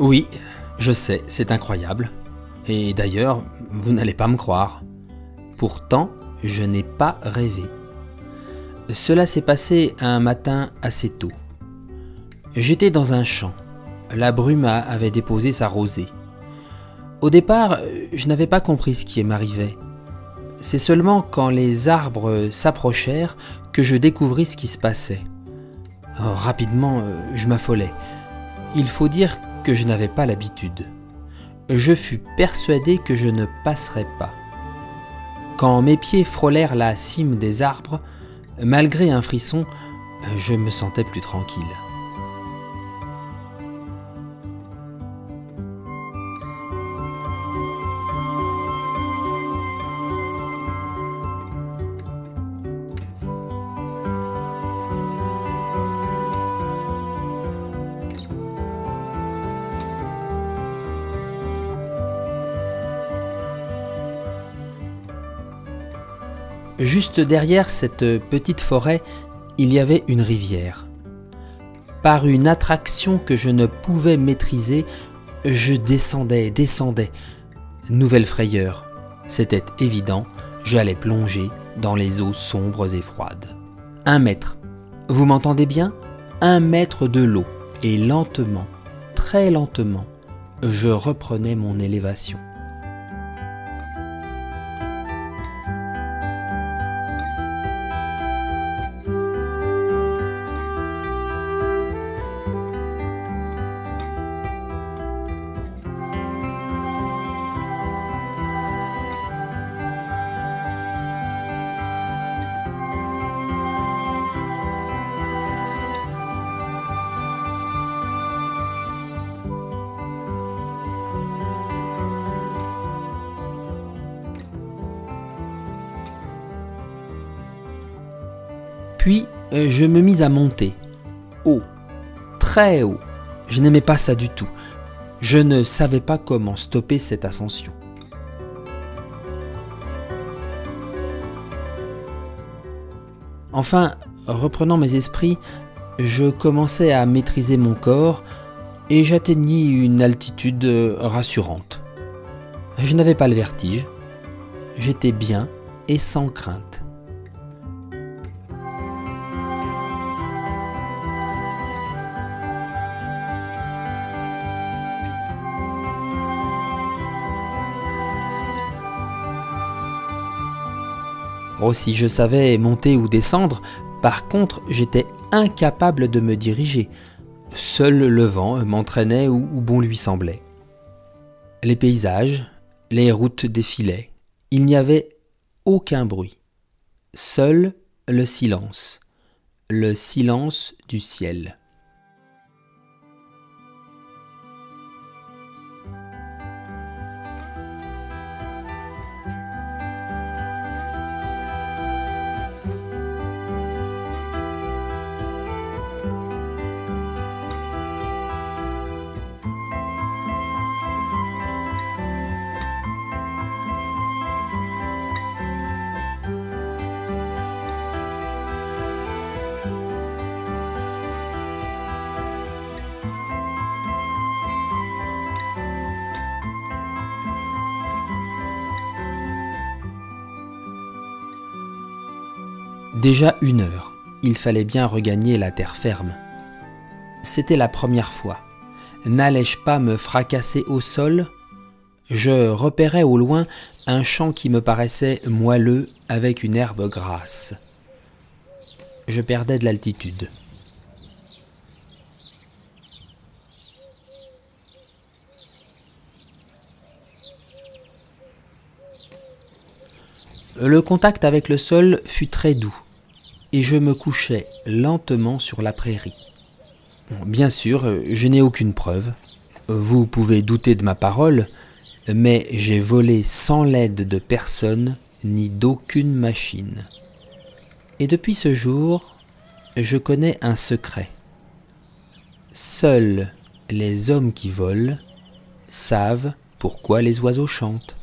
Oui, je sais, c'est incroyable. Et d'ailleurs, vous n'allez pas me croire. Pourtant, je n'ai pas rêvé. Cela s'est passé un matin assez tôt. J'étais dans un champ. La brume avait déposé sa rosée. Au départ, je n'avais pas compris ce qui m'arrivait. C'est seulement quand les arbres s'approchèrent que je découvris ce qui se passait. Rapidement, je m'affolais. Il faut dire que je n'avais pas l'habitude. Je fus persuadé que je ne passerais pas. Quand mes pieds frôlèrent la cime des arbres, malgré un frisson, je me sentais plus tranquille. Juste derrière cette petite forêt, il y avait une rivière. Par une attraction que je ne pouvais maîtriser, je descendais. Nouvelle frayeur. C'était évident, j'allais plonger dans les eaux sombres et froides. 1 mètre. Vous m'entendez bien ? 1 mètre de l'eau. Et lentement, très lentement, je reprenais mon élévation. Puis, je me mis à monter. Haut, très haut. Je n'aimais pas ça du tout. Je ne savais pas comment stopper cette ascension. Enfin, reprenant mes esprits, je commençais à maîtriser mon corps et j'atteignis une altitude rassurante. Je n'avais pas le vertige. J'étais bien et sans crainte. Oh, si je savais monter ou descendre, par contre, j'étais incapable de me diriger. Seul le vent m'entraînait où bon lui semblait. Les paysages, les routes défilaient. Il n'y avait aucun bruit. Seul le silence du ciel. Déjà 1 heure, il fallait bien regagner la terre ferme. C'était la première fois. N'allais-je pas me fracasser au sol ? Je repérais au loin un champ qui me paraissait moelleux avec une herbe grasse. Je perdais de l'altitude. Le contact avec le sol fut très doux et je me couchai lentement sur la prairie. Bien sûr, je n'ai aucune preuve. Vous pouvez douter de ma parole, mais j'ai volé sans l'aide de personne ni d'aucune machine. Et depuis ce jour, je connais un secret. Seuls les hommes qui volent savent pourquoi les oiseaux chantent.